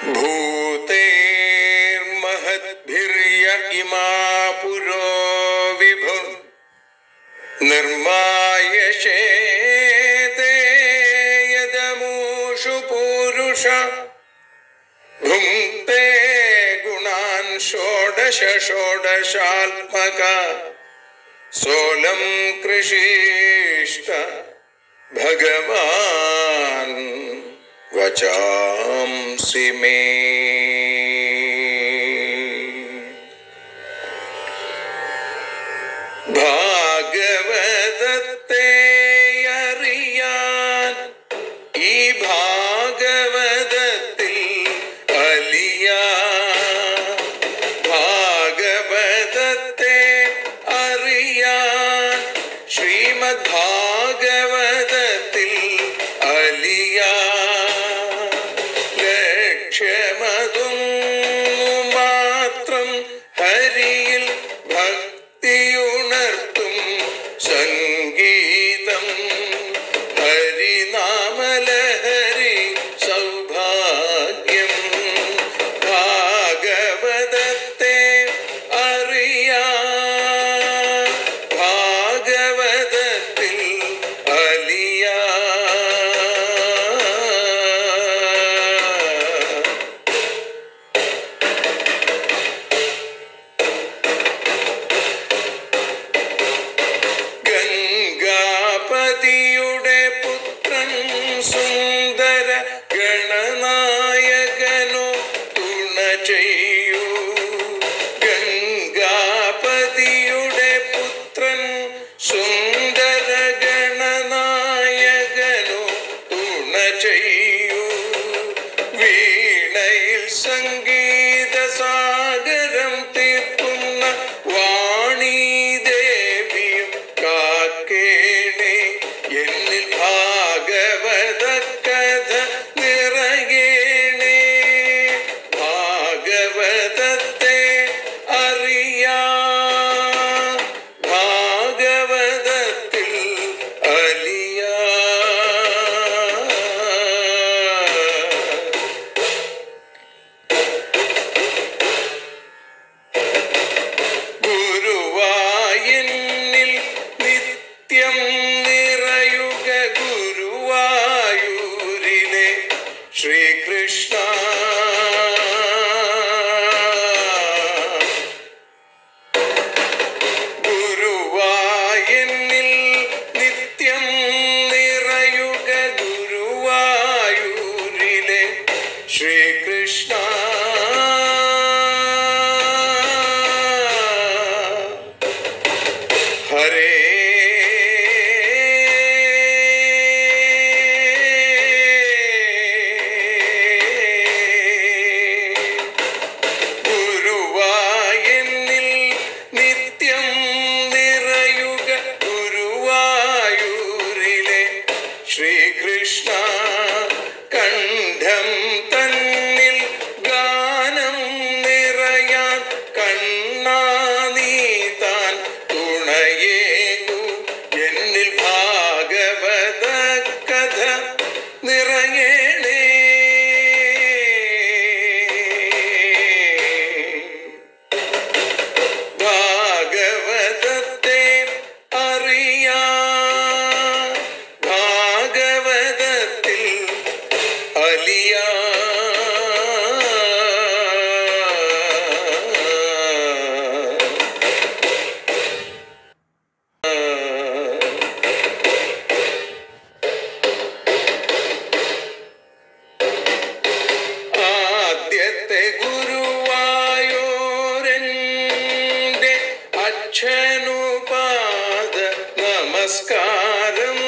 भूतेर्महद्भिर्य इमा पुरो विभुर् निर्मायशेते यदमूषु पूरुष भुङ्क्ते गुणान् षोडश षोडशात्मका सोऽलं कृषीष्ट भगवान् वचांसि मे। ഭാഗവതത്തെ അറിയാൻ ഈ ഭാഗവതത്തിൽ അലിയാൻ, ഭാഗവതത്തെ അറിയാൻ ശ്രീമദ് ഭാഗവതത്തിൽ അലിയാൻ, ലക്ഷ്യമതൊന്നു മാത്രം ഹരിയിൽ ഭക്തിയുണർത്തും സംഗീതം, ഹരിനാമലഹരി സൗഭാഗ്യം. ഭാഗവതത്തെ അറിയാൻ ഭാഗവതത്തിൽ അലിയാൻ. ഗംഗാപതിയുടെ പുത്രൻ സുന്ദര ഗണനായകനോ തുണ ചെയ്യൂ. ഗംഗാപതിയുടെ പുത്രൻ സുന്ദര ഗണനായകനോ തുണ ചെയ്യൂ. വീണയിൽ സംഗീത സാഗരം തീർക്കുന്ന വാണി ദേവിയും കാക്കേണേ, എന്നിൽ ഭാഗവത കഥ നിറയേണേ. ഭാഗവതത്തെ അറിയാൻ ഭാഗവതത്തിൽ അലിയാൻ. ഗുരുവായൂരിൽ നിത്യം നിറയുക ഗുരുവായൂരിലെ ശ്രീകൃഷ്ണ. ഗുരുവായൂരിൽ നിത്യം നിറയുക ഗുരുവായൂരിലെ ശ്രീകൃഷ്ണ. ഹരേ ഗുരുവായൂരിൽ നിത്യം നിറയുക ഗുരുവായൂരിലെ ശ്രീകൃഷ്ണ. കണ്ഠം തന്നിൽ ഗാനം നിറയാൻ കണ്ണാ നീ താൻ തുണയേകു. എന്നിൽ ഭാഗവത കഥ നിറയേണേ. ഭാഗവതത്തെ അറിയാൻ ഭാഗവതത്തിൽ അലിയാൻ. ആദ്യത്തെ ഗുരുവായൂരന്റെ അച്ഛനുപാദ നമസ്കാരം.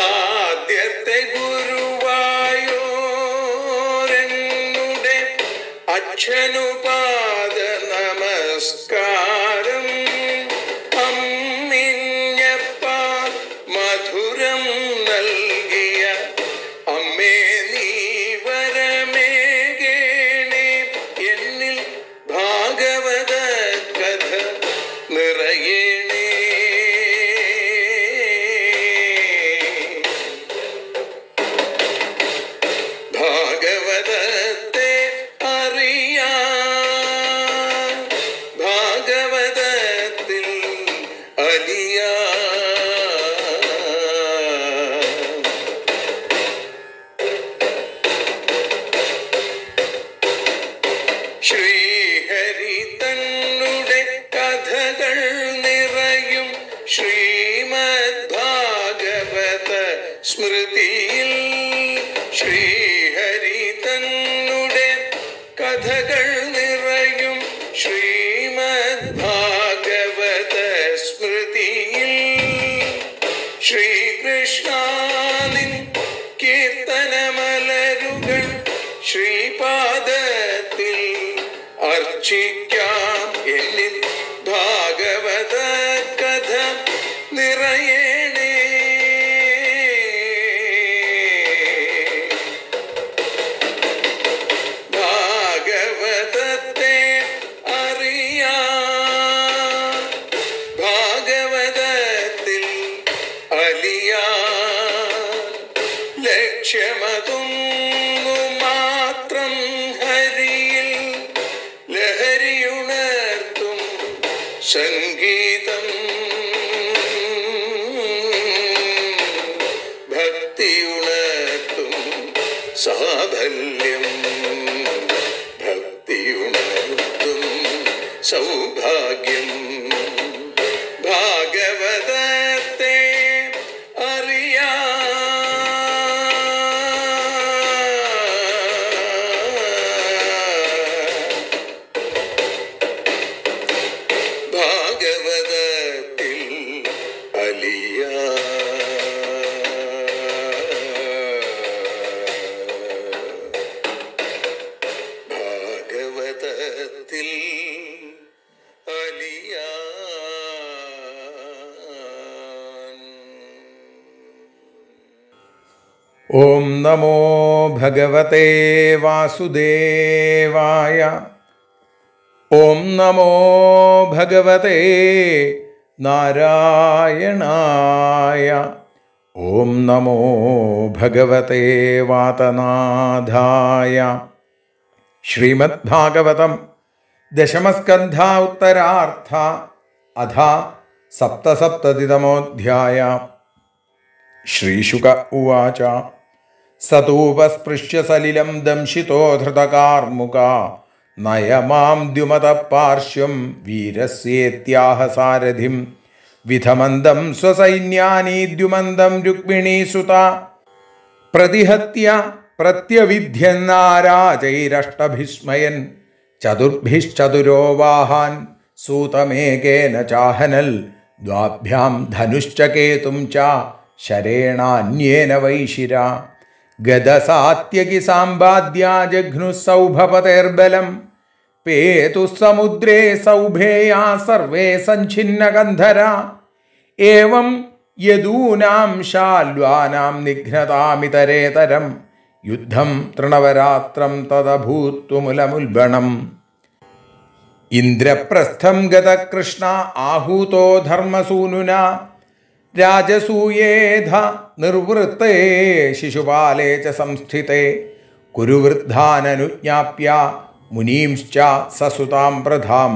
ആദ്യത്തെ ഗുരുവായൂരനുടെ അച്ഛനുപാദ നമസ്കാരം. അമ്മിഞ്ഞപ്പ മധുരം നൽകിയ അമ്മേ നീ വരമേകേണേ, എന്നിൽ ഭാഗവത കഥ നിറയേണേ. ഭാഗവതത്തെ ശ്രീമദ് ഭാഗവത സ്മൃതിയിൽ ശ്രീഹരി തന്നുടെ കഥകൾ നിറയും ശ്രീമദ് ഭാഗവത സ്മൃതിയിൽ ശ്രീകൃഷ്ണനിൻ കീർത്തനമലരുകൾ ശ്രീപാദത്തിൽ അർച്ചിക്കാം. എന്നിൽ ഭാഗവത കഥ നിറയണേ. ഭാഗവതത്തെ അറിയാം, ഭാഗവതത്തിൽ അലിയാൻ ലക്ഷ്യമതൊന്നു മാത്രം ഹരിയിൽ ലഹരിയുണർത്തും സംഗീതം, ഭക്തിയുണർത്തും സാഫല്യം, ഭക്തിയുണർത്തും സൗഭാഗ്യം. ഭാഗവതത്തെ അറിയാം, ഭാഗവതത്തിൽ അലിയാൻ. ഭാഗവതത്തിൽ അലിയാൻ. ഓം നമോ ഭഗവതേ വാസുദേവായ. ഓം നമോ ഭഗവതേ നാരായണായ. ഓം നമോ ഭഗവതേ വാതനാഥായ. ശ്രീമദ് ഭാഗവതം ദശമസ്കന്ധ ഉത്തരാർത്ഥ അഥ സപ്തസപ്തതിതമോऽധ്യായ. ശ്രീശുക ഉവാച. സതൂപസ്പൃശ്യ സലിലം ദംശിതോ ധൃതകാർമുക നയമാം ദ്യുമതപാർശ്വം വീരസ്യേത്യാഹ സാരഥിം വിധമന്തം സ്വസൈന്യാനി ദ്യുമന്തം രുക്മിണീസുത പ്രതിഹത്യ പ്രത്യവിധ്യന്നാരാജൈരഷ്ടഭിസ്മയൻ ചതുർഭിശ്ചതുരോവാഹാൻ സൂതമേകേന ചാഹനൽ ദ്വാഭ്യാം ധനുശ്ച കേതും ച ശരേണാന്യേന വൈശിര ഗദസാത്യകി സാമ്പാദ്യാ ജഘ്നുഃ സൗഭപതേർബലം പേതുഃ സമുദ്രേ സൗഭേയാ സർവേ സഞ്ചിന്നഗന്ധര ഏവം യദൂനാം ശാല്വാനാം നിഘ്നതാമിതരേതരം യുദ്ധം തൃണവരാത്രം തദഭൂത്വമുലമുൽബണം. ഇന്ദ്രപ്രസ്ഥം ഗത കൃഷ്ണ ആഹൂതോ ധർമ്മസൂനുന രാജസൂയേധ നിർവൃത്തേ ശിശുപാലേ ച സംസ്ഥിതേ കുരുവൃദ്ധാനനുജ്ഞാപ്യ മുനീംശ്ച സസുതാം പ്രധാം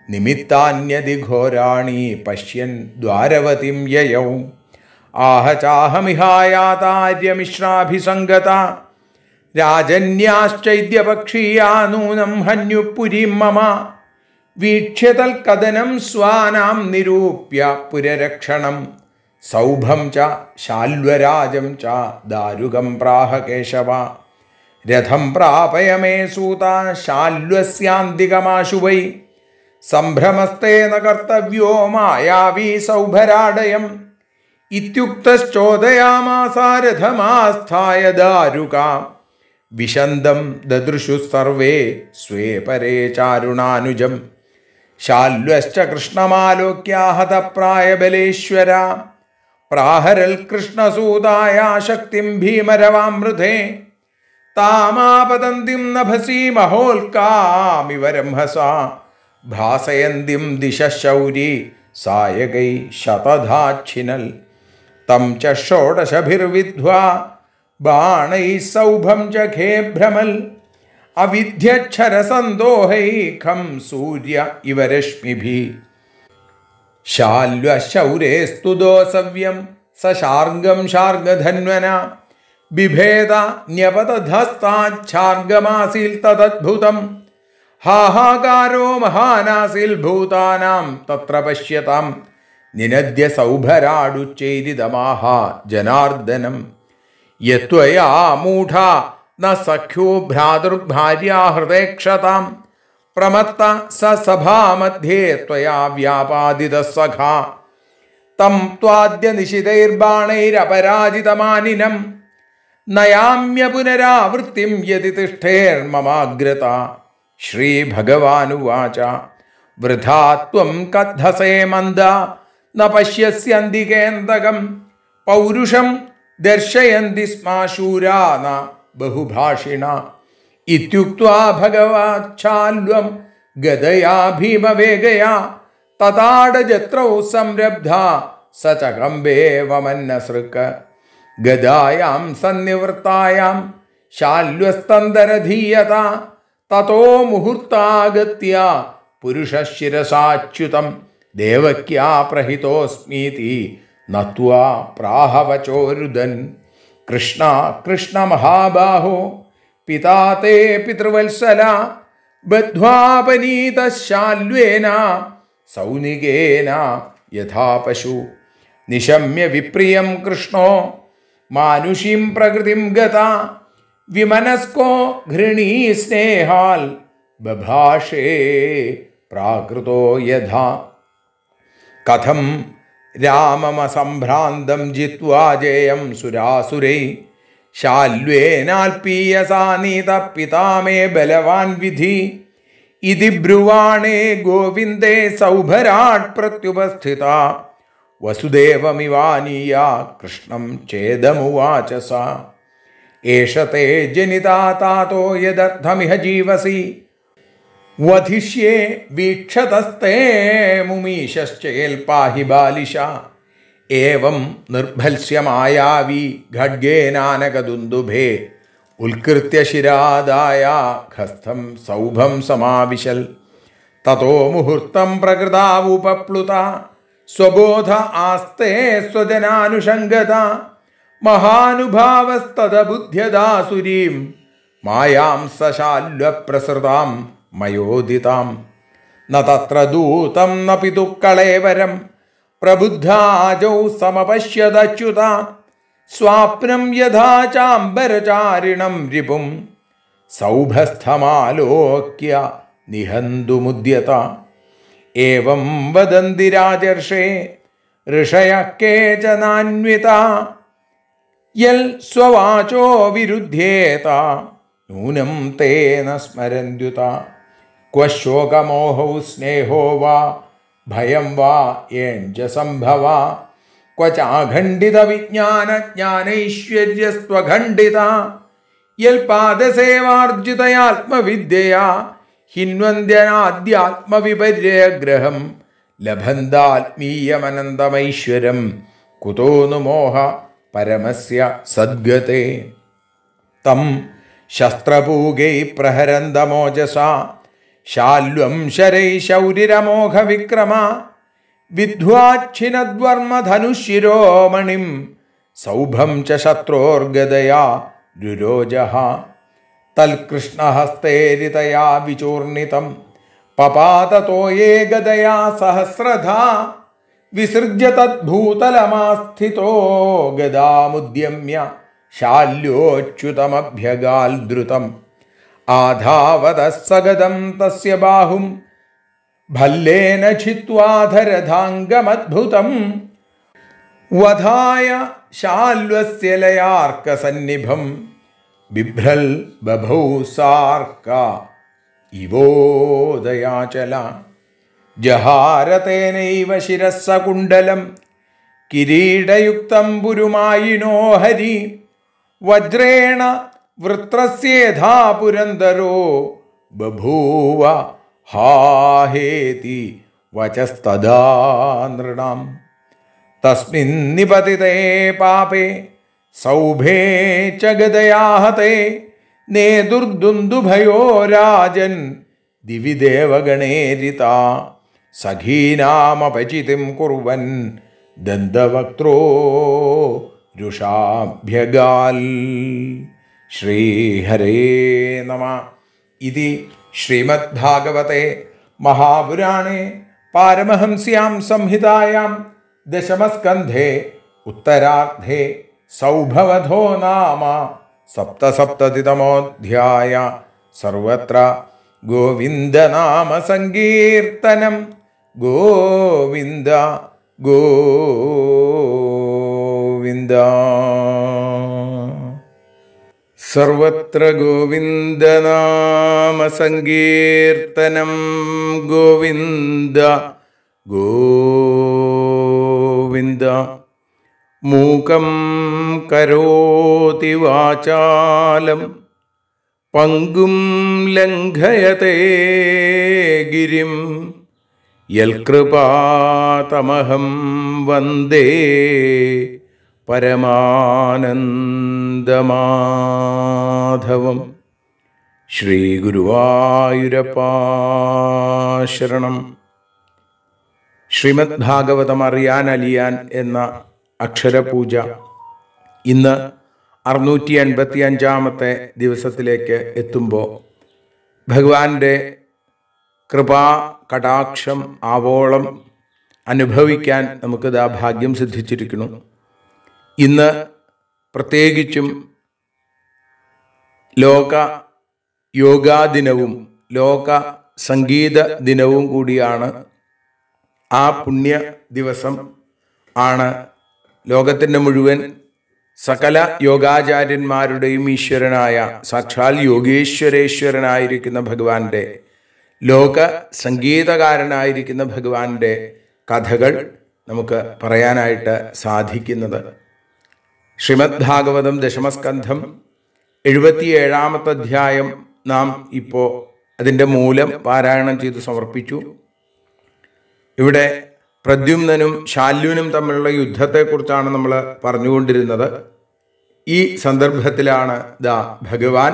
നിമിത്താന്യതിഘോരാണി പശ്യൻ ദ്വാരവതിം യയൗ ആഹ ചാഹമിഹായാതാര്യമിശ്രാഭിസംഗത രാജന്യാശ്ചൈദ്യപക്ഷീയാ നൂനം ഹന്യുപുരീം മമ വീക്ഷ്യതൽ കഥനം സ്വാനാം നിരൂപ്യ പുരരക്ഷണം സൗഭം ച ശാല്വരാജം ച ദാരുകം പ്രാഹ കേശവ രഥം പ്രാപയ മേ സൂത ശാല്വസ്യാന്തികമാശു വൈ സംഭ്രമസ്തേന കർത്തവ്യോ മായാവീ സൗഭരാടയം ഇത്യുക്തശ്ചോദയാമാസ രഥമാസ്ഥായ ദാരുക വിശന്തം ദദൃശു സർവേ സ്വേ പരേ ചാരുണാനുജം ശാല്വശ്ച കൃഷ്ണമാലോക്യാഹതപ്രായബലേശ്വര പ്രാഹരൽ കൃഷ്ണസൂതായ ശക്തിം ഭീമരവാമൃതേ താമാപതന്തിം നഭസി മഹോൽക്കാമിവരംഹസ ഭാസയന്തിം ദിശ ശൗരി സായകൈ ശതധാച്ഛിനൽ തം ച ഷോഡശഭിർവിദ്ധ്വാ ബാണൈ സൗഭം ച ഖേഭ്രമൽ അവിദ്യക്ഷരസന്തോഹൈഖം സൂര്യ ഇവ രശ്മിഭിः ശാല്വശൗരേസ്തു ദോസവ്യം സശാർഗം ശാർഗധന്വന ബിഭേദ ന്യപതധസ്താച്ഛാർഗമാസിൽ തദദ്ഭുതം ഹാഹാകാരോ മഹാനാസിൽ ഭൂതാനാം തത്ര പശ്യതാം നിനദ്യ സൗഭരാടുച്ചൈരിതമാഹ ജനാർദ്ദനം യത്വയാ മൂഢ ന സഖ്യോ ഭ്രാതൃഭാര്യാ ഹൃദയക്ഷതാം പ്രമത്ത സഭാമധ്യേ ത്വയാ വ്യാപാദിത സഖാ തം ത്വാദ്യ നിശിതൈർബാണൈരപരാജിതമാനിനം നയാമ്യ പുനരാവൃത്തിം യതി തിഷ്ഠേർമമാഗ്രത. ശ്രീഭഗവാനുവാച വൃഥാ ത്വം കഥസേ മന്ദ ന പശ്യസ്യന്തികേന്തകം പൗരുഷം ദർശയന്തി സ്മാ ശൂരാ ന ബഹുഭാഷിണ. ഇത്യുക്ത്വാ ഭഗവാച്ഛാല്വം ഗദയാ ഭീമവേഗയാ തതാടജത്രൗ സംരബ്ധ സ ചകമ്പേവമന്നസൃക്ക. ഗദായാം സന്നിവൃത്തായാം ശാല്വസ്തന്തരധീയത തതോ മുഹൂർത്താഗത്യ പുരുഷശിരസാച്യുതം ദേവക്യാ പ്രഹിതോസ്മീതി നത്വാ പ്രാഹവചോരുദൻ. കൃഷ്ണ കൃഷ്ണ മഹാബാഹോ പിതാ തേ പിതൃവത്സല ബദ്ധ്വാപനീതശാല്വേന സൗനികേന യഥാ പശു. നിശമ്യ വിപ്രിയം കൃഷ്ണോ മാനുഷീം പ്രകൃതിം ഗതാ വിമനസ്കോ ഘൃണീ സ്നേഹാൽ ബഭാഷേ പ്രാകൃതോ യഥാ. കഥം രാമമസംഭ്രാന്തം ജിത്വാ ജയം സുരാസുരൈ ശാല്വേനാൽപീയസാനീത പിതാ മേ ബലവാൻ വിധി. ഇതി ബ്രുവാണേ ഗോവിന്ദേ സൗഭരാട് പ്രത്യുപസ്ഥിത. വസുദേവമിവാനീയ കൃഷ്ണം ചേദമുവാച സ. ഏഷ തേ ജനിതാ താതോ യദർത്ഥമിഹ ജീവസി വധിഷ്യേ വീക്ഷതസ്തേ മുമീശ്ചേൽപാഹി ബാലിശ. ഏവം നിർഭത്സ്യമായാവി ഖഡ്ഗേനാനകദുന്ദുഭേ ഉത്കൃത്യ ശിരാദായ ഖസ്ഥം സൗഭം സമാവിശൽ. തതോ മുഹൂർത്തം പ്രകൃതാവുപപ്ലുത സ്വബോധ ആസ്തേ സ്വജനാനുഷംഗത. മഹാനുഭാവസ്തദബുദ്ധ്യദാസുരീം മായാം സശാല്വപ്രസൃതാം മയോദിതാം. ന തത്ര ദൂതം ന പിതുക്കളേവരം പ്രബുദ്ധാജൗ സമപശ്യദച്യുത. സ്വാപ്നം യഥാ ചാംബരചാരിണം റിപും സൗഭസ്ഥമാലോക്യ നിഹന്തുമുദ്യത. ഏവം വദന്തി രാജർഷേ ഋഷയ കേചനാന്വിത. യൽ സ്വവാചോ വിരുദ്ധ്യേത നൂനം തേന സ്മരന്ത്യുത. ക്വ ശോകമോഹൗ സ്നേഹോ വാ ഭയം വാ യേഞ്ച സംഭവ. ക്വ ചാഖണ്ഡിത വിജ്ഞാന ജ്ഞാനൈശ്വര്യസ്ത്വഖണ്ഡിത. യൽ പാദസേവാർജിതയാത്മവിദ്യയാ ഹിന്വന്ദ്യനാദ്യാത്മവിപര്യഗ്രഹം ലഭന്താത്മീയമനന്തമൈശ്വരം കുതോ नु മോഹ പരമസ്യ സദ്ഗതേ. തം ശസ്ത്രപൂഗൈ പ്രഹരന്തമോജസാ ശാല്വം ശരൈ ശൗരിരമോഘ വിക്രമ. വിദ്ധ്വാച്ഛിനദ്വർമ്മധനുശിരോമണിം സൗഭം ച ശത്രോർഗദയാ രുരോജഃ. തൽകൃഷ്ണഹസ്തേരിതയാ വിചൂർണിതം പപാതതോയേ ഗദയാ സഹസ്രധാ. വിസൃജ്യ തദ്ഭൂതലമാസ്ഥിതോ ഗദാമുദ്യമ്യ ശാല്യോച്യുതമഭ്യഗാൽ ദ്രുതം. ആധാവതഃ സഗദം തസ്യ ബാഹും ഭല്ലേന ഛിത്വാധരധാംഗമദ്ഭുതം. വധായ ശാല്വസ്യ ലയാർക്കസന്നിഭം ബിഭ്രൽ ബഭൗ സാർക്ക ഇവോദയാചല. ജഹാരതേനൈവ ശിരസ്സ കുണ്ഡലം കിരീടയുക്തം പുരുമായിനോ ഹരി. വജ്രേണ വൃത്രസ്യേധാ പുരന്ദരോ ബഭൂവ ഹാഹേതി വചസ്തദാ നൃണാം. തസ്മിൻ നിപതിതേ പാപേ സൗഭേ ച ഗദയാ ഹതേ നേതുർദുന്ദുഭയോ രാജൻ ദിവി ദേവഗണേരിതാ. സഖീനാമപചിതിം കുർവൻ ദന്തവക്ത്രോ രുഷാഭ്യഗാൽ. ശ്രീഹരേ നമഃ. ഇതി ശ്രീമദ്ഭാഗവതേ മഹാപുരാണേ പാരമഹംസ്യാം സംഹിതായാം ദശമസ്കന്ധേ ഉത്തരാർദ്ധേ സൗഭവധോ നാമ സപ്തസപ്തതിതമോധ്യായ. സർവത്ര ഗോവിന്ദനാമ സങ്കീർത്തനം. ഗോവിന്ദ ഗോവിന്ദ. സർവത്ര ഗോവിന്ദനാമ സങ്കീർത്തനം. ഗോവിന്ദ ഗോവിന്ദ. മൂകം കരോതി വാചാലം പങ്കും ലംഘയത്തെ ഗിരിം യൽകൃപാതമഹം വന്ദേ പരമാനന്ദമാധവം. ശ്രീ ഗുരുവായൂരപ്പാ ശരണം. ശ്രീമദ് ഭാഗവതം അറിയാൻ അലിയാൻ എന്ന അക്ഷരപൂജ ഇന്ന് 685 ദിവസത്തിലേക്ക് എത്തുമ്പോൾ ഭഗവാന്റെ കൃപാ കടാക്ഷം ആവോളം അനുഭവിക്കാൻ നമുക്കിതാ ഭാഗ്യം സിദ്ധിച്ചിരിക്കുന്നു. ഇന്ന് പ്രത്യേകിച്ചും ലോക യോഗാ ദിനവും ലോക സംഗീത ദിനവും കൂടിയാണ്. ആ പുണ്യ ദിവസം ആണ് ലോകത്തിൻ്റെ മുഴുവൻ സകല യോഗാചാര്യന്മാരുടെയും ഈശ്വരനായ സാക്ഷാൽ യോഗേശ്വരേശ്വരനായിരിക്കുന്ന ഭഗവാന്റെ, ലോക സംഗീതകാരനായിരിക്കുന്ന ഭഗവാന്റെ കഥകൾ നമുക്ക് പറയാനായിട്ട് സാധിക്കുന്നത്. ശ്രീമദ് ഭാഗവതം ദശമസ്കന്ധം 77 അധ്യായം നാം ഇപ്പോൾ അതിൻ്റെ മൂലം പാരായണം ചെയ്ത് സമർപ്പിച്ചു. ഇവിടെ പ്രദ്യുമ്നനും ശാല്യനും തമ്മിലുള്ള യുദ്ധത്തെക്കുറിച്ചാണ് നമ്മൾ പറഞ്ഞുകൊണ്ടിരുന്നത്. ഈ സന്ദർഭത്തിലാണ് ഭഗവാൻ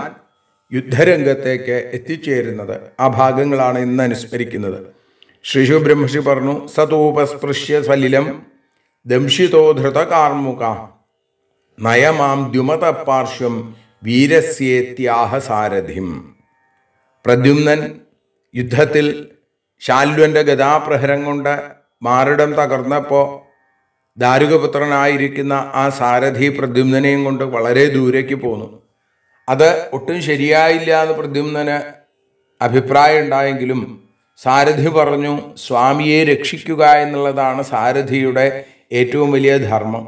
യുദ്ധരംഗത്തേക്ക് എത്തിച്ചേരുന്നത്. ആ ഭാഗങ്ങളാണ് ഇന്ന് അനുസ്മരിക്കുന്നത്. ശ്രീശു ബ്രഹ്മർഷി പറഞ്ഞു, സതൂപസ്പൃശ്യ സലിലം ദംശിതോ ധൃതകാർമുക നയമാം ദ്യുമത പാർശ്വം വീരസ്യേത്യാഹ സാരഥിം. പ്രദ്യുമ്നൻ യുദ്ധത്തിൽ ശാല്വന്റെ ഗദാപ്രഹരം കൊണ്ട് മാറിടം തകർന്നപ്പോൾ ദാരുകപുത്രനായിരിക്കുന്ന ആ സാരഥി പ്രദ്യുമ്നനെയും കൊണ്ട് വളരെ ദൂരേക്ക് പോന്നു. അത് ഒട്ടും ശരിയായില്ല എന്ന് പ്രദ്യുമ്നന് അഭിപ്രായം ഉണ്ടായെങ്കിലും സാരഥി പറഞ്ഞു, സ്വാമിയെ രക്ഷിക്കുക എന്നുള്ളതാണ് സാരഥിയുടെ ഏറ്റവും വലിയ ധർമ്മം.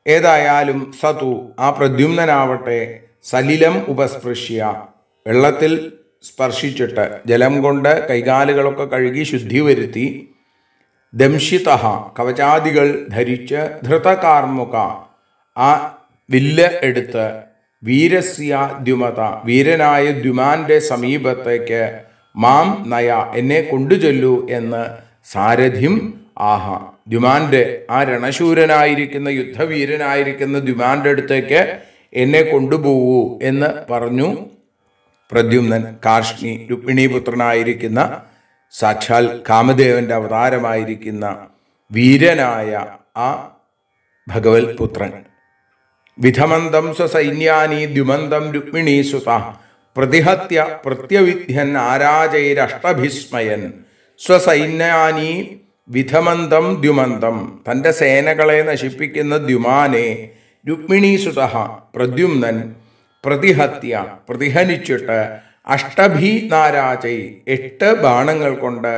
ഏതായാലും സതു ആ പ്രദ്യുമ്നാവട്ടെ സലിലം ഉപസ്പൃശ്യ വെള്ളത്തിൽ സ്പർശിച്ചിട്ട് ജലം കൊണ്ട് കൈകാലുകളൊക്കെ കഴുകി ശുദ്ധി വരുത്തി, ദംശിത കവചാദികൾ ധരിച്ച് ധൃതകാർമുക ആ വില്ല് എടുത്ത് വീരസ്യ ദ്യുമത വീരനായ ദ്യുമാന്റെ സമീപത്തേക്ക് മാം നയ എന്നെ കൊണ്ടുചൊല്ലൂ എന്ന് സാരഥിം ആഹ ദ്യുമാന്റെ ആ രണശൂരനായിരിക്കുന്ന യുദ്ധവീരനായിരിക്കുന്ന ദ്യുമാന്റെ അടുത്തേക്ക് എന്നെ കൊണ്ടുപോകൂ എന്ന് പറഞ്ഞു. പ്രദ്യുമ്നൻ കാർഷ്ണി രുക്മിണീപുത്രനായിരിക്കുന്ന സാക്ഷാൽ കാമദേവന്റെ അവതാരമായിരിക്കുന്ന വീരനായ ആ ഭഗവത് പുത്രൻ വിധമന്തം സ്വസൈന്യാനി ദ്യുമന്തം രുക്മിണീസുത പ്രതിഹത്യ പ്രത്യവിധ്യൻ ആരാജൈരഷ്ടഭിസ്മയൻ സ്വസൈന്യാനി വിധമന്തം ദ്യുമന്തം തൻ്റെ സേനകളെ നശിപ്പിക്കുന്ന ദ്യുമാനെ രുക്മിണീസുത പ്രദ്യുമ്നൻ പ്രതിഹത്യ പ്രതിഹനിച്ചിട്ട് അഷ്ടഭി നാരാജൈ 8 ബാണങ്ങൾ കൊണ്ട്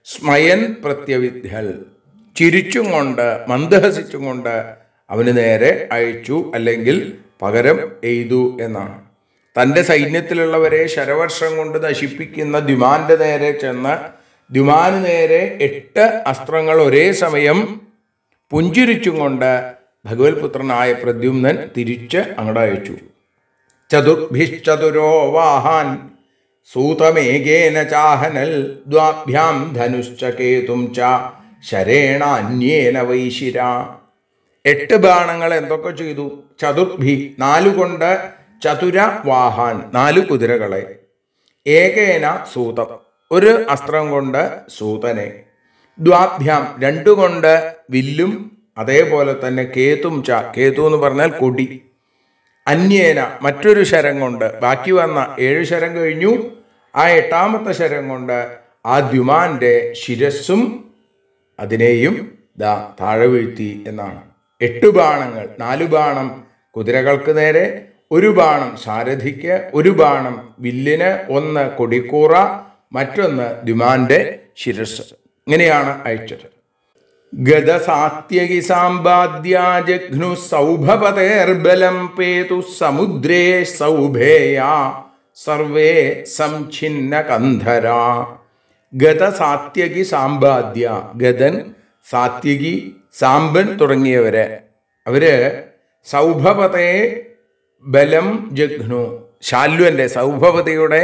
സ്മയൻ പ്രത്യവിധ്യൽ ചിരിച്ചും കൊണ്ട് മന്ദഹസിച്ചും കൊണ്ട് അവന് നേരെ അയച്ചു, അല്ലെങ്കിൽ പകരം എയ്തു എന്നാണ്. തൻ്റെ സൈന്യത്തിലുള്ളവരെ ശരവർഷം കൊണ്ട് നശിപ്പിക്കുന്ന ദ്യുമാന്റെ നേരെ ചെന്ന് ദ്യുമാന് നേരെ 8 അസ്ത്രങ്ങൾ ഒരേ സമയം പുഞ്ചിരിച്ചും കൊണ്ട് ഭഗവത് പുത്രനായ പ്രദ്യുമ്നൻ തിരിച്ച് അങ്ങോട്ട് അയച്ചു. ചതുർഭിശ്ചതുരോ വാഹാൻ സൂതമേകേന ചാഹനൽ ദ്വാഭ്യാം ധനുശ്ച കേതും ച ശരേണ അന്യേന വൈശിര. 8 ബാണങ്ങൾ എന്തൊക്കെ ചെയ്തു? ചതുർഭി 4 കൊണ്ട്, ചതുര വാഹാൻ 4 കുതിരകളെ, ഏകേന സൂതം 1 അസ്ത്രം കൊണ്ട് സൂതനെ, ദ്വാഭ്യാം 2 കൊണ്ട് വില്ലും അതേപോലെ തന്നെ കേതും ച കേതു എന്ന് പറഞ്ഞാൽ കൊടി, അന്യേന മറ്റൊരു ശരം കൊണ്ട്, ബാക്കി വന്ന 7 ശരം കഴിഞ്ഞു, ആ 8ാമത്തെ ശരം കൊണ്ട് ആ ദ്യുമാന്റെ ശിരസ്സും അതിനെയും ദാ താഴെ വീഴ്ത്തി എന്നാണ്. 8 ബാണങ്ങൾ, 4 ബാണം കുതിരകൾക്ക് നേരെ, 1 ബാണം സാരഥിക്ക്, 1 ബാണം വില്ലിന്, 1 കൊടിക്കൂറ, മറ്റൊന്ന് ദ്യുമാന്റെ ശിരസ്. ഇങ്ങനെയാണ് അയച്ചത്. ഗദസാത്യകി സാമ്പാദ്യാ ജഘ്നു സൗഭപതേർബലം പേതു സമുദ്രേ സൗഭേയാ സർവേ സംഛിന്ന കന്ധരാ. ഗദസാത്യകി സാമ്പാദ്യ, ഗദൻ, സാത്യകി, സാമ്പൻ തുടങ്ങിയവരെ അവര് സൗഭപതേ ബലം ജഘ്നു, ശാല്വന്റെ സൗഭപതിയുടെ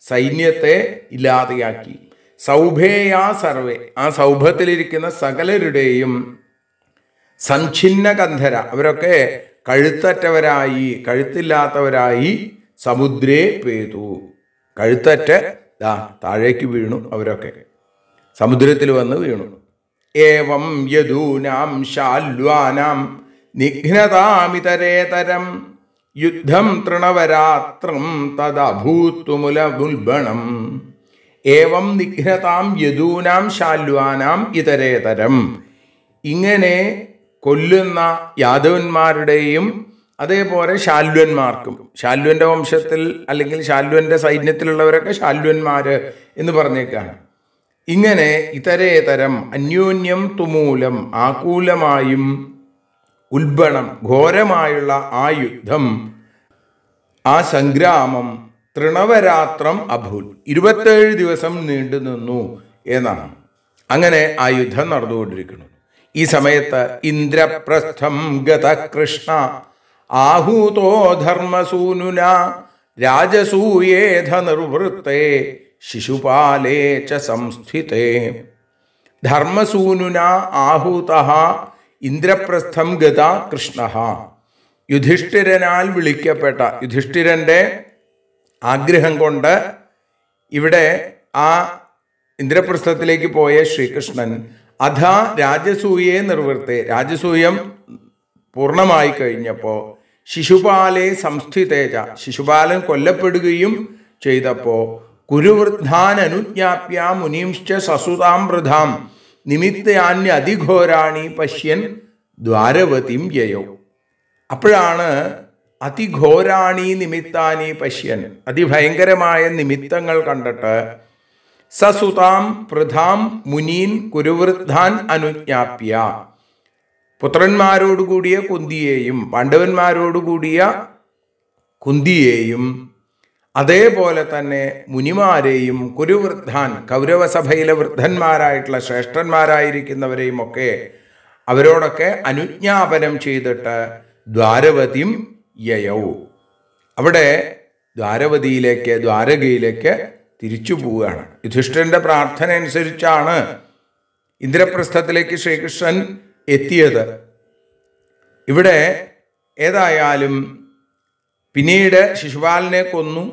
സൈന്യത്തെ ഇല്ലാതെയാക്കി. സൗഭേയാ സർവേ, ആ സൗഭത്തിലിരിക്കുന്ന സകലരുടെയും സംഛിന്ന കന്ധര, അവരൊക്കെ കഴുത്തറ്റവരായി, കഴുത്തില്ലാത്തവരായി സമുദ്രേ പേതു, കഴുത്തറ്റ് താഴേക്ക് വീണു, അവരൊക്കെ സമുദ്രത്തിൽ വന്ന് വീണു. ഏവം യദൂനാം ശാല്വാനാം നിഘ്നതാമിതരേതരം യുദ്ധം തൃണവരാത്രം തദഭൂത്തുമുലമുൽബണം. ഏവം നിഘ്നതാം യദൂനാം ശാല്വാനാം ഇതരേതരം, ഇങ്ങനെ കൊല്ലുന്ന യാദവന്മാരുടെയും അതേപോലെ ശാല്വന്മാർക്കും, ശാല്വന്റെ വംശത്തിൽ അല്ലെങ്കിൽ ശാല്വന്റെ സൈന്യത്തിലുള്ളവരൊക്കെ ശാല്വന്മാര് എന്ന് പറഞ്ഞേക്കാണ്. ഇങ്ങനെ ഇതരേതരം അന്യോന്യം തുമൂലം ആകൂലമായും ഉൽബണം ഘോരമായുള്ള ആ യുദ്ധം, ആ സംഗ്രാമം തൃണവരാത്രം അഭൂൽ 27 ദിവസം നീണ്ടു നിന്നു എന്നാണ്. അങ്ങനെ ആ യുദ്ധം നടന്നുകൊണ്ടിരിക്കുന്നു. ഈ സമയത്ത് ഇന്ദ്രപ്രസ്ഥം ഗത കൃഷ്ണ ആഹൂതോ ധർമ്മസൂനുന രാജസൂയേധ നിർവൃത്തേ ശിശുപാലേ ച സംസ്ഥിതേ. ധർമ്മസൂനുന ആഹൂതഃ ഇന്ദ്രപ്രസ്ഥം ഗത കൃഷ്ണ, യുധിഷ്ഠിരനാൽ വിളിക്കപ്പെട്ട, യുധിഷ്ഠിരന്റെ ആഗ്രഹം കൊണ്ട് ഇവിടെ ആ ഇന്ദ്രപ്രസ്ഥത്തിലേക്ക് പോയ ശ്രീകൃഷ്ണൻ അഥാ രാജസൂയെ നിർവൃത്തെ, രാജസൂയം പൂർണ്ണമായി കഴിഞ്ഞപ്പോൾ ശിശുപാലെ സംസ്ഥിതേജ, ശിശുപാലൻ കൊല്ലപ്പെടുകയും ചെയ്തപ്പോൾ കുരുവൃദ്ധാൻ അനുജ്ഞാപ്യ മുനീംശ്ച സസുതാം വൃഥാം നിമിത്താന്യ അതിഘോരാണി പശ്യൻ ദ്വാരവതിം യയൗ. അപ്പോഴാണ് അതിഘോരാണി നിമിത്താനി പശ്യൻ, അതിഭയങ്കരമായ നിമിത്തങ്ങൾ കണ്ടിട്ട് സസുതാം പൃഥാം മുനീൻ കുരുവൃദ്ധാൻ അനുജ്ഞാപ്യ, പുത്രന്മാരോടുകൂടിയ കുന്തിയെയും പാണ്ഡവന്മാരോടുകൂടിയ കുന്തിയെയും അതേപോലെ തന്നെ മുനിമാരെയും കുരുവൃദ്ധാൻ കൗരവസഭയിലെ വൃദ്ധന്മാരായിട്ടുള്ള ശ്രേഷ്ഠന്മാരായിരിക്കുന്നവരെയും ഒക്കെ അവരോടൊക്കെ അനുജ്ഞാപനം ചെയ്തിട്ട് ദ്വാരവതിം യയൗ, അവിടെ ദ്വാരകയിലേക്ക് തിരിച്ചു പോവുകയാണ്. യുധിഷ്ഠിരന്റെ പ്രാർത്ഥന അനുസരിച്ചാണ് ഇന്ദ്രപ്രസ്ഥത്തിലേക്ക് ശ്രീകൃഷ്ണൻ എത്തിയത്. ഇവിടെ ഏതായാലും പിന്നീട് ശിശുപാലനെ കൊന്നു.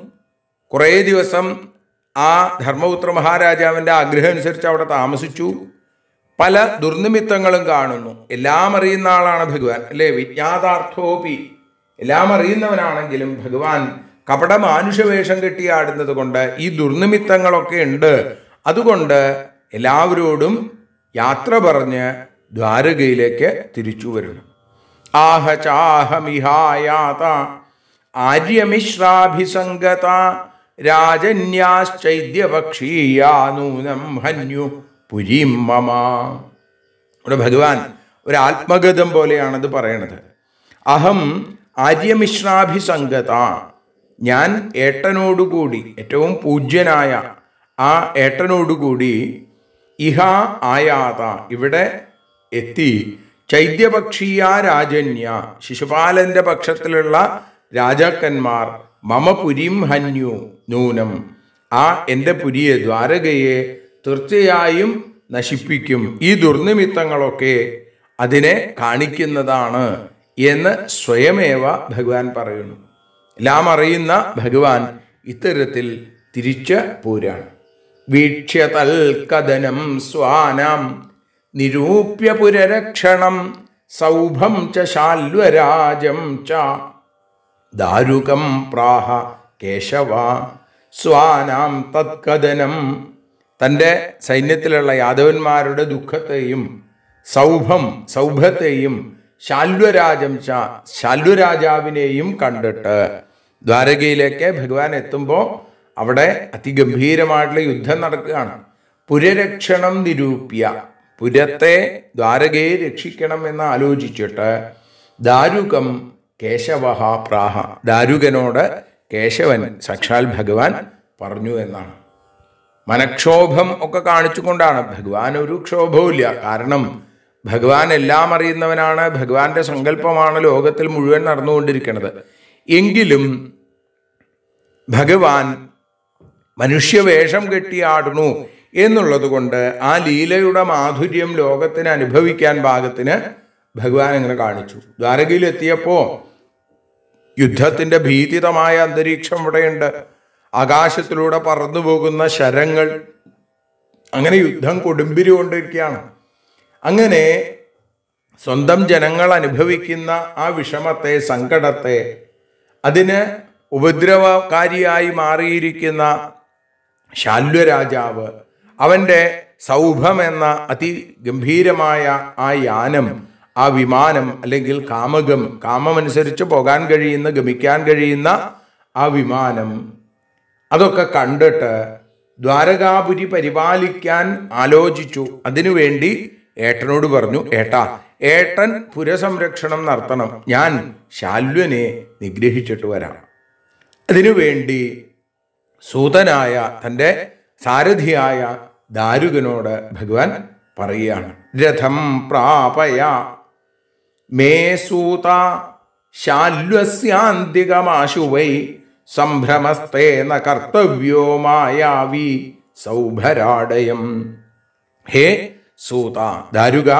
കുറേ ദിവസം ആ ധർമ്മപുത്ര മഹാരാജാവിൻ്റെ ആഗ്രഹം അനുസരിച്ച് അവിടെ താമസിച്ചു. പല ദുർനിമിത്തങ്ങളും കാണുന്നു. എല്ലാം അറിയുന്ന ആളാണ് ഭഗവാൻ, അല്ലേ? വിജ്ഞാതാർത്ഥോപി, എല്ലാം അറിയുന്നവനാണെങ്കിലും ഭഗവാൻ കപടമാനുഷവേഷം കെട്ടിയാടുന്നത് കൊണ്ട് ഈ ദുർനിമിത്തങ്ങളൊക്കെ ഉണ്ട്. അതുകൊണ്ട് എല്ലാവരോടും യാത്ര പറഞ്ഞ് ദ്വാരകയിലേക്ക് തിരിച്ചു വരണം. ആഹ ചാഹമിഹായാത ആര്യമിശ്രാഭിസംഗത രാജന്യാശ്ചൈദ്യപക്ഷീയാനൂനം ഹന്യു പുരീം മമ. ഇവിടെ ഭഗവാൻ ഒരു ആത്മഗതം പോലെയാണത് പറയണത്. അഹം ആര്യമിശ്രാഭിസംഗത, ഞാൻ ഏട്ടനോടുകൂടി, ഏറ്റവും പൂജ്യനായ ആ ഏട്ടനോടുകൂടി ഇഹ ആയാത, ഇവിടെ എത്തി. ചൈദ്യപക്ഷീയ രാജന്യ, ശിശുപാലന്റെ പക്ഷത്തിലുള്ള രാജാക്കന്മാർ മമ പുരീം ഹന്യു നൂനം, ആ എൻ്റെ പുരിയെ ദ്വാരകയെ തീർച്ചയായും നശിപ്പിക്കും. ഈ ദുർനിമിത്തങ്ങളൊക്കെ അതിനെ കാണിക്കുന്നതാണ് എന്ന് സ്വയമേവ ഭഗവാൻ പറയുന്നു. എല്ലാം അറിയുന്ന ഭഗവാൻ ഇത്തരത്തിൽ തിരിച്ച് പോരാണ്. വീക്ഷ്യതൽ കഥനം സ്വാനാം നിരൂപ്യ പുരരക്ഷണം സൗഭം ച ശാല്വരാജം ച ദാരുകം പ്രാഹ കേശവ സ്വാനാം തത്കഥനം. തൻ്റെ സൈന്യത്തിലുള്ള യാദവന്മാരുടെ ദുഃഖത്തെയും സൗഭത്തെയും ശാല്വരാജാവിനെയും കണ്ടിട്ട് ദ്വാരകയിലേക്ക് ഭഗവാൻ എത്തുമ്പോൾ അവിടെ അതിഗംഭീരമായിട്ടുള്ള യുദ്ധം നടക്കുകയാണ്. പുരരക്ഷണം നിരൂപ്യ, പുരത്തെ ദ്വാരകയെ രക്ഷിക്കണം എന്ന് ആലോചിച്ചിട്ട് ദാരുകം കേശവ പ്രാഹ, ദാരുകനോട് കേശവൻ സാക്ഷാൽ ഭഗവാൻ പറഞ്ഞു എന്നാണ്. മനക്ഷോഭം ഒക്കെ കാണിച്ചുകൊണ്ടാണ്. ഭഗവാൻ ഒരു ക്ഷോഭവുമില്ല. കാരണം ഭഗവാൻ എല്ലാം അറിയുന്നവനാണ്. ഭഗവാന്റെ സങ്കല്പമാണ് ലോകത്തിൽ മുഴുവൻ നടന്നുകൊണ്ടിരിക്കുന്നത്. എങ്കിലും ഭഗവാൻ മനുഷ്യവേഷം കെട്ടിയാടുന്നു എന്നുള്ളത് കൊണ്ട് ആ ലീലയുടെ മാധുര്യം ലോകത്തിന് അനുഭവിക്കാൻ പാകത്തിന് ഭഗവാൻ അങ്ങനെ കാണിച്ചു. ദ്വാരകയിലെത്തിയപ്പോൾ യുദ്ധത്തിന്റെ ഭീതിതമായ അന്തരീക്ഷം ഇവിടെയുണ്ട്. ആകാശത്തിലൂടെ പറന്നു പോകുന്ന ശരങ്ങൾ, അങ്ങനെ യുദ്ധം കൊടുമ്പിരി കൊണ്ടിരിക്കുകയാണ്. അങ്ങനെ സ്വന്തം ജനങ്ങൾ അനുഭവിക്കുന്ന ആ വിഷമത്തെ, സങ്കടത്തെ, അതിന് ഉപദ്രവകാരിയായി മാറിയിരിക്കുന്ന ശാല്വരാജാവ്, അവൻ്റെ സൗഭം എന്ന അതിഗംഭീരമായ ആ യാനം, ആ വിമാനം അല്ലെങ്കിൽ കാമമനുസരിച്ച് പോകാൻ കഴിയുന്ന, ഗമിക്കാൻ കഴിയുന്ന ആ വിമാനം, അതൊക്കെ കണ്ടിട്ട് ദ്വാരകാപുരി പരിപാലിക്കാൻ ആലോചിച്ചു. അതിനുവേണ്ടി ഏട്ടനോട് പറഞ്ഞു, ഏട്ടൻ പുരസംരക്ഷണം നടത്തണം, ഞാൻ ശാല്വനെ നിഗ്രഹിച്ചിട്ട് വരാം. അതിനുവേണ്ടി സൂതനായ തൻ്റെ സാരഥിയായ ദാരുകനോട് ഭഗവാൻ പറയുകയാണ്, രഥം പ്രാപയ മേ സൂത ശാല്വസ്യാന്തികമാശു വൈ സംഭ്രമസ്തേന കർത്തവ്യോ മായാവി സൗഭരാടയം. ഹേ സൂത, ദാരുക,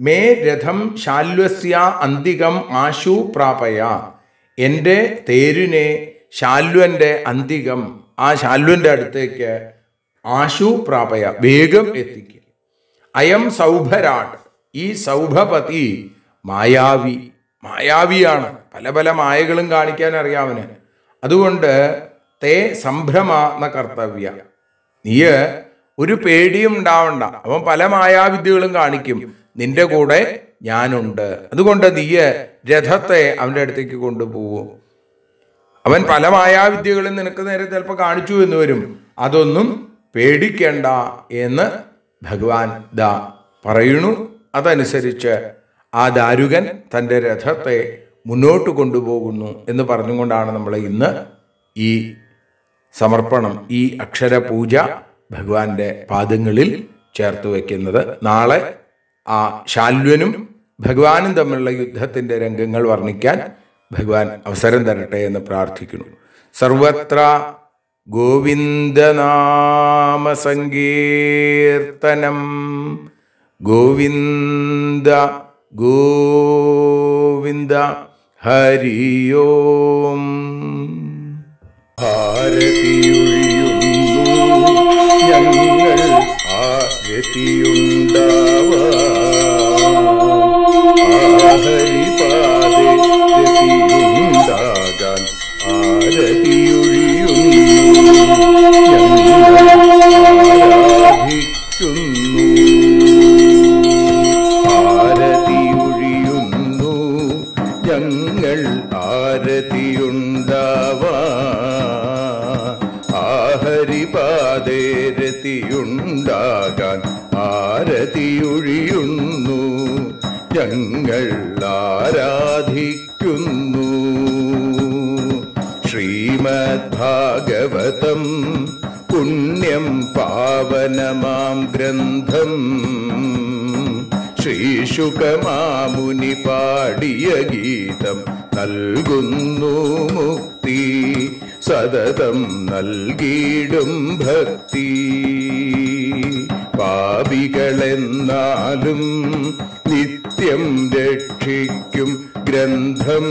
മേ രഥം ശാല്വസ്യ അന്തികം ആശു പ്രാപയ, എൻ്റെ തേരിനെ ശാല്വന്റെ അന്തികം, ആ ശാല്വന്റെ അടുത്തേക്ക് ആശു പ്രാപയ, വേഗം എത്തിക്കുക. അയം സൗഭരാട്, ഈ സൗഭപതി മായാവിയാണ്. പല പല മായകളും കാണിക്കാൻ അറിയാവന്. അതുകൊണ്ട് തേ സംഭ്രമ ന കർത്തവ്യ, നീ ഒരു പേടിയും ഉണ്ടാവണ്ട. അവൻ പല മായാവിദ്യകളും കാണിക്കും, നിന്റെ കൂടെ ഞാനുണ്ട്. അതുകൊണ്ട് നീ രഥത്തെ അവൻ്റെ അടുത്തേക്ക് കൊണ്ടുപോകും. അവൻ പല മായാവിദ്യകളും നിനക്ക് നേരെ ചിലപ്പോൾ കാണിച്ചു എന്ന് വരും, അതൊന്നും പേടിക്കേണ്ട എന്ന് ഭഗവാൻ പറയുന്നു. അതനുസരിച്ച് ആ ദാരുകൻ തൻ്റെ രഥത്തെ മുന്നോട്ട് കൊണ്ടുപോകുന്നു എന്ന് പറഞ്ഞുകൊണ്ടാണ് നമ്മൾ ഇന്ന് ഈ സമർപ്പണം, ഈ അക്ഷരപൂജ ഭഗവാന്റെ പാദങ്ങളിൽ ചേർത്ത് വയ്ക്കുന്നത്. നാളെ ആ ശാല്വനും ഭഗവാനും തമ്മിലുള്ള യുദ്ധത്തിൻ്റെ രംഗങ്ങൾ വർണ്ണിക്കാൻ ഭഗവാൻ അവസരം തരട്ടെ എന്ന് പ്രാർത്ഥിക്കുന്നു. സർവത്ര ഗോവിന്ദനാമ സങ്കീർത്തനം, ഗോവിന്ദ ഗോവിന്ദ, ഹരി ഓം. ആരതിയൊഴിയുന്നു ഞങ്ങൾ ഹരിപാദേ രതിയുണ്ടാകാൻ, ആരതിയൊഴിയുന്നു ഞങ്ങൾ ആരതിയുണ്ടാവാൻ, ഹരിപാദേ രതിയുണ്ടാകാൻ, ആരതിയൊഴിയുന്നു ഞങ്ങൾ ആരാധിക്കുന്നു. ശ്രീമദ്ഭാഗവതം പുണ്യം പാവനമാം ഗ്രന്ഥം, ശ്രീശുകമാമുനി പാടിയ ഗീതം നൽകുന്നു മുക്തി, സതതം നൽകിയിടും ഭക്തി. പാപികളെന്നാലും നിത്യം രക്ഷിക്കും ഗ്രന്ഥം,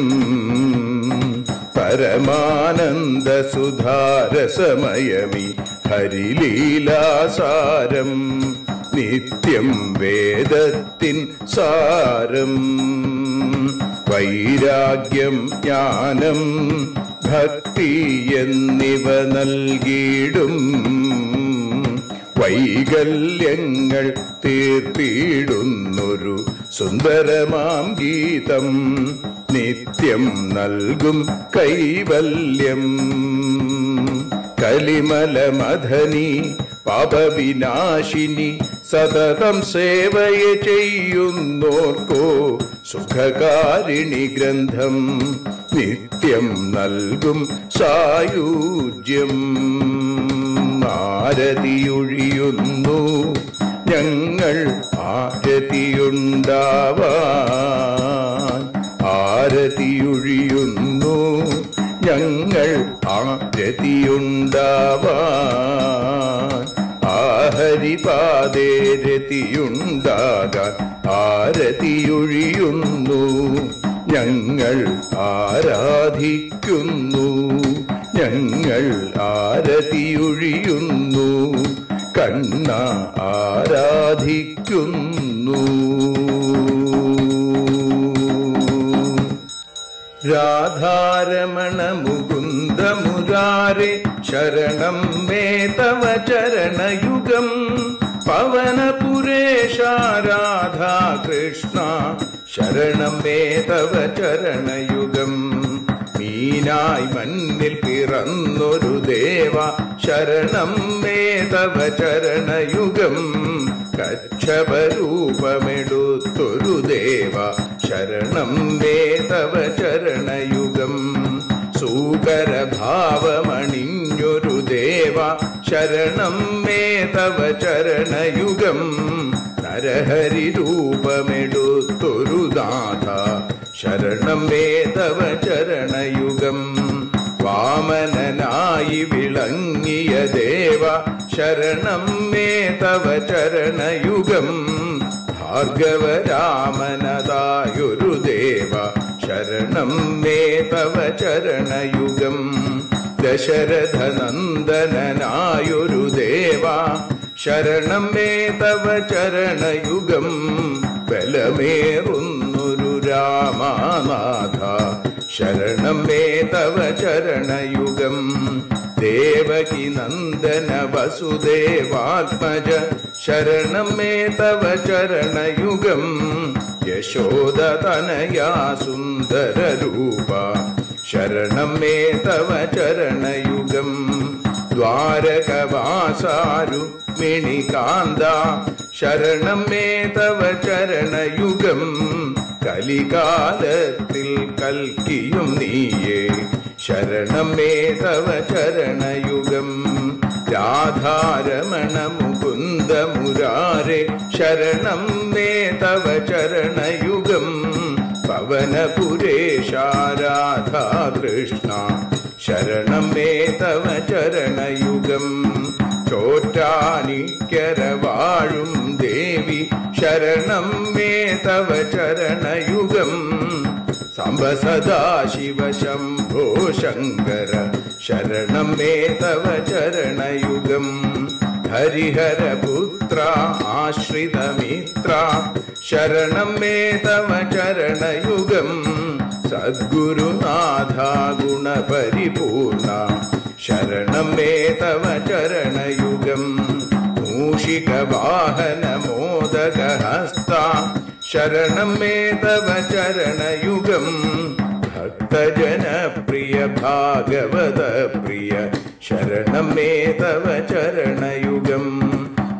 പരമാനന്ദ സുധാരസമയമി ഹരിലീലാസാരം, നിത്യം വേദത്തിൻ സാരം. വൈരാഗ്യം ജ്ഞാനം ഭക്തി എന്നിവ നൽകിയിടും വൈകല്യങ്ങൾ തീർത്തിടുന്നൊരു സുന്ദരമാം ഗീതം നിത്യം നൽകും കൈവല്യം. കലിമലമഥനി പാപവിനാശിനി സതതം സേവയെ ചെയ്യുന്നോർക്കോ സുഖകാരിണി ഗ്രന്ഥം നിത്യം നൽകും സായുജ്യം. ആരതിയൊഴിയുന്നു ഞങ്ങൾ ആരതിയുണ്ടാവാൻ, ആരതിയൊഴിയുന്നു ഞങ്ങൾ ആരതിയുണ്ടാവാൻ. ആഹരിപാദേ രതിയുണ്ടാകാൻ ആരതിയൊഴിയുന്നു ഞങ്ങൾ ആരാധിക്കുന്നു, ഞങ്ങൾ ആരതിയൊഴിയുന്നു കണ്ണ ആരാധിക്കുന്നു. രാധാരമണ മുകുന്ദ മുരാരെ ശരണം മേ തവ ചരണയുഗം. പവനപുരേശ രാധാ കൃഷ്ണ ശരണം മേ തവ ചരണയുഗം. മീനായി മണ്ണിൽ പിറന്നൊരു ദേവ ശരണം മേ തവ ചരണയുഗം. കച്ഛപരൂപമെടുത്തൊരു ദേവ ശരണം മേ തവ ചരണയുഗം. സൂകരഭാവമണിഞ്ഞൊരു ദേവ ശരണം മേ തവ ചരണയുഗം. നരഹരി രൂപമെടുത്തൊരു നാഥ ശരണം മേ തവ ചരണയുഗം. വാമനനായി വിളങ്ങിയ ദേവ ശരണം മേ തവ ചരണയുഗം. ഭാർഗവരാമനതായൊരു ദേവ ശരണം മേ തവ ചരണയുഗം. ദശരഥനന്ദനായൊരു ദേവ ശരണം മേ തവ ചരണയുഗം. ബലമേറുന്നൊരു രാമനാഥ ശരണം മേ തവ ചരണയുഗം. ദേവകി നന്ദന വസുദേവാത്മജ ശരണം മേ തവ ചരണയുഗം. യശോദതനയാ സുന്ദര രൂപ ശരണം മേ തവ ചരണയുഗം. ദ്വാരകവാസാരുക്മിണികാന്ത ശരണം മേ തവ ചരണയുഗം. കലികാലത്തിൽ കൽക്കിയും നീയേ ശരണം മേ തവ ചരണയുഗം. രാധാരമണ മുകുന്ദ മുരാരെ ശരണം മേ തവ ചരണയുഗം. പവനപുരേശ രാധാ കൃഷ്ണ ശരണം മേ തവ ചരണയുഗം. ചോറ്റാനിക്കര വാഴും ദേവി ശരണം മേ തവ ചരണയുഗം. സാംബ സദാശിവ ശംഭോ ശങ്കര ശരണം മേ തവ ചരണയുഗം. ഹരിഹരപുത്ര ആശ്രിതമിത്ര ശരണം മേ തവ ചരണയുഗം. സദ്ഗുരുനാഥ ഗുണപരിപൂർണ ശരണം മേ തവ ചരണയുഗം. മൂഷിക വാഹന മോദകഹസ്ത ശരണം മേ തവ ചരണയുഗം. ഭക്തജനപ്രിയ ഭാഗവത പ്രിയ ശരണം മേ തവ ചരണയുഗം.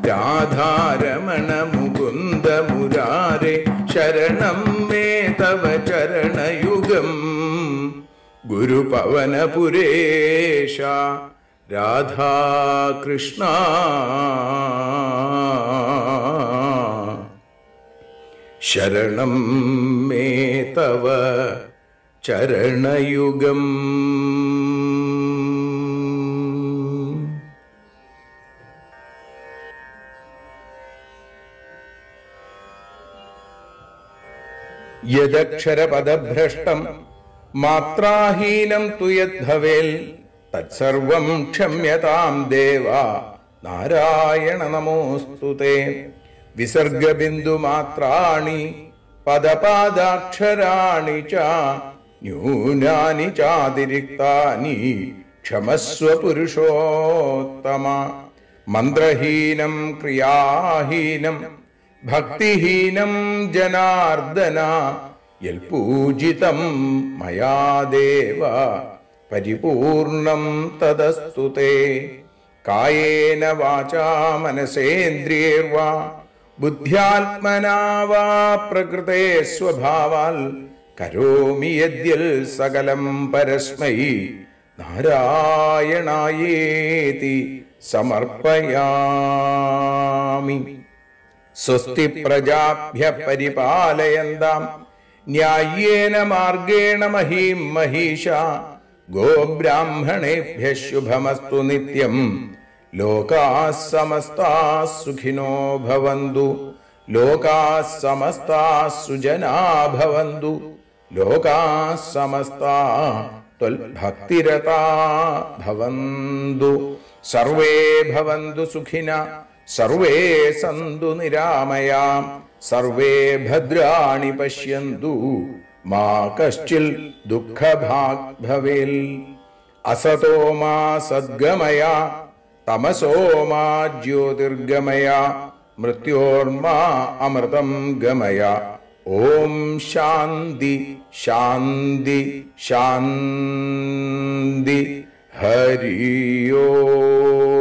രാധാരമണ മുകുന്ദ മുരാരെ ശരണം മേ തവ ചരണയുഗം. ഗുരുപവനപുരേശ രാധാകൃഷ്ണ ശരണം മേ തവ ചരണയുഗം. യദക്ഷരപദഭ്രഷ്ടം മാത്രാഹീനം തു യദ്ഭവേൽ തത്സർവം ക്ഷമ്യതാം ദേവ നാരായണ നമോസ്തുതേ. വിസർഗബിന്ദുമാത്രാണി പദപാദാക്ഷരാണി ച ന്യൂനാനി ചാതിരിക്താനി ക്ഷമസ്വ പുരുഷോത്തമ. മന്ത്രഹീനം ക്രിയാഹീനം ഭക്തിഹീനം ജനാർദ്ദന യൽപൂജിതം മയാ ദേവ പരിപൂർണം തദസ്തു തേ. കായേന വാചാ മനസേന്ദ്രിയൈർവാ ബുദ്ധ്യാത്മനാ വാ പ്രകൃതേ സ്വഭാവാൽ കരോമി യദ്യൽ സകലം പരസ്മൈ നാരായണായേതി സമർപ്പയാമി. സ്വസ്തി പ്രജാഭ്യഃ പരിപാലയന്താം ന്യായേന മാർഗേണ മഹീം മഹീഷാ. ഗോബ്രാഹ്മണേഭ്യഃ ശുഭമസ്തു നിത്യം. ലോകാഃ സമസ്താഃ സുഖിനോ ഭവന്തു. ലോകാഃ സമസ്താഃ സുജനാ ഭവന്തു. ലോകാഃ സമസ്താഃ ത്വൽഭക്തിരതാ ഭവന്തു. സർവേ ഭവന്തു സുഖിനഃ സർവേ സന്തു നിരാമയാം. സർവേ ഭദ്രാണി പശ്യന്തു മാ കശ്ചിൽ ദുഃഖഭാഗ് ഭവേൽ. അസതോ മാ സദ്ഗമയ തമസോ മാ ജ്യോതിർഗമയ മൃത്യോർമാ അമൃതം ഗമയ. ഓം ശാന്തി ശാന്തി ശാന്തി. ഹരി ഓം.